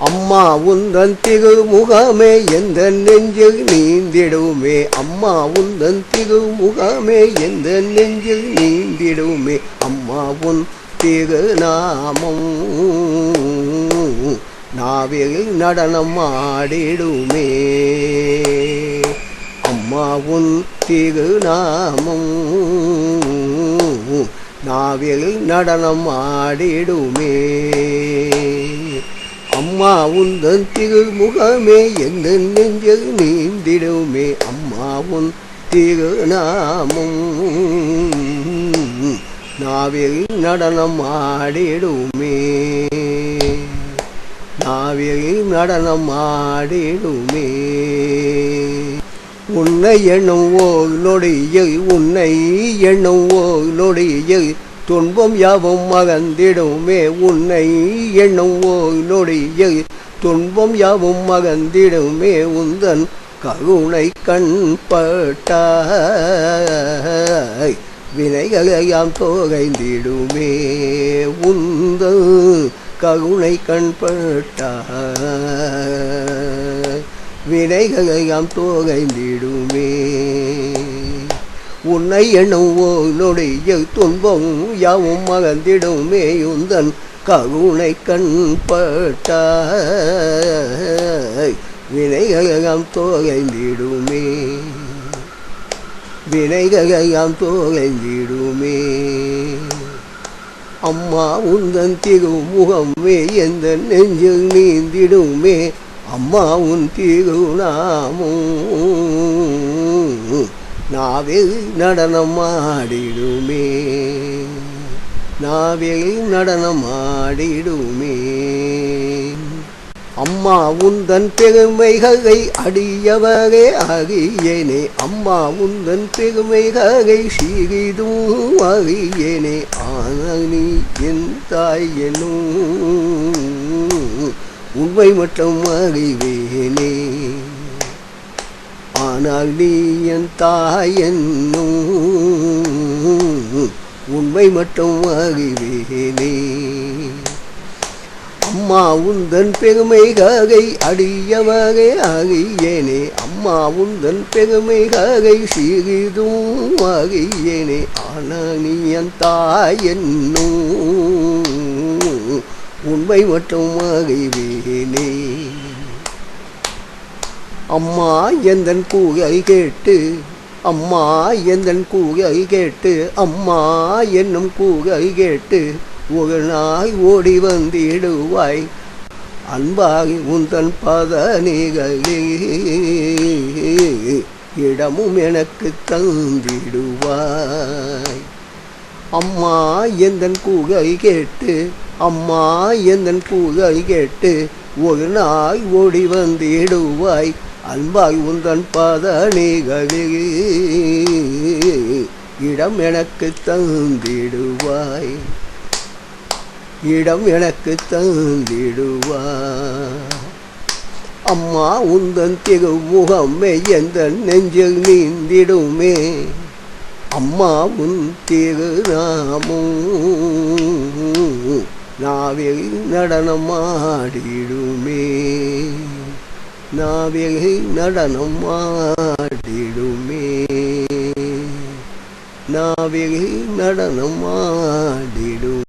அம்மா உந்தன் திகுமுகமே எந்த நெஞ்சில் நீந்திடுமே. அம்மா உந்தன் திகுமுகமே எந்த நெஞ்சில் நீந்திடுமே. அம்மா உன் திருநாமம் நாவில் நடனம் ஆடிடுமே. அம்மா உன் திருநாமம் நாவில் நடனம் ஆடிடுமே. அம்மா உந்தன் திருமுகமே எந்த நெஞ்சில் நீந்திடுமே. அம்மா உன் திருநாமம் நாவில் நடனம் ஆடிடுமே. நாவில் நடனம் ஆடிடுமே. உன்னை எண்ணும் ஓர் நொடியில் உன்னை எண்ணும் ஓர் நொடியில் துன்பம் யாவும் மகந்திடுமே. உன்னை எண்ணும் ஓர் நொடியில் துன்பம் யாவும் மகந்திடுமே. உந்தன் கருணை கண்பட்டாய் வினைகளையாம் தோகைந்திடுமே. உந்தன் கருணை கண்பட்டாய் வினைகளையாம் தோகைந்திடுமே. உன்னை எண்ணும் ஓர் நொடியில் துன்பம் யாவும் மகந்திடுமே. உந்தன் கருணை கண்பட்டாய் வினைகளையாம் தோகைந்திடுமே. வினைகளையாம் தோகைந்திடுமே. அம்மா உந்தன் திருமுகமே எந்த நெஞ்சில் நீந்திடுமே. அம்மா உன் திருநாமம் நாவில் நடனம் ஆடிடுமே. நாவில் நடனம் ஆடிடுமே. அம்மா உந்தன் பெருமைகளை அடியவரே அறியேனே. அம்மா உந்தன் பெருமைகளை சிறிதும் அறியேனே. ஆனால் நீ என் தாய் எனும் உண்மை மட்டும் அறிவேனே. ஆனால் நீ என் தாய் என்னும் உண்மை மட்டும் அறிவேனே. அம்மா உந்தன் பெருமைகளை அடியவரே அறியேனே. அம்மா உந்தன் பெருமைகளை சிறிதும் அறியேனே. ஆனால் நீ என் தாய் என்னும் உண்மை மட்டும் அறிவேனே. அம்மா எந்தன் கூரை கேட்டு அம்மா எந்தன் கூரை கேட்டு அம்மா என்னும் கூரை கேட்டு ஒரு நாள் ஓடி வந்திடுவாய். அன்பாகி உந்தன் பதனிகளே இடமும் எனக்கு தந்திடுவாய். அம்மா எந்தன் கூரை கேட்டு அம்மா எந்தன் கூரை கேட்டு ஒரு நாள் ஓடி வந்திடுவாய். அன்பாய் உந்தன் பதனிகளே இடம் எனக்கு தந்திடுவாய். இடம் எனக்கு தந்திடுவாய். அம்மா உந்தன் திருமுகமே எந்த நெஞ்சில் நீந்திடுமே. அம்மா உன் திருநாமம் நாவில் நடனம் ஆடிடுமே. நாவில் நடனம் ஆடிடுமே. நாவில் நடனம் ஆடிடும்.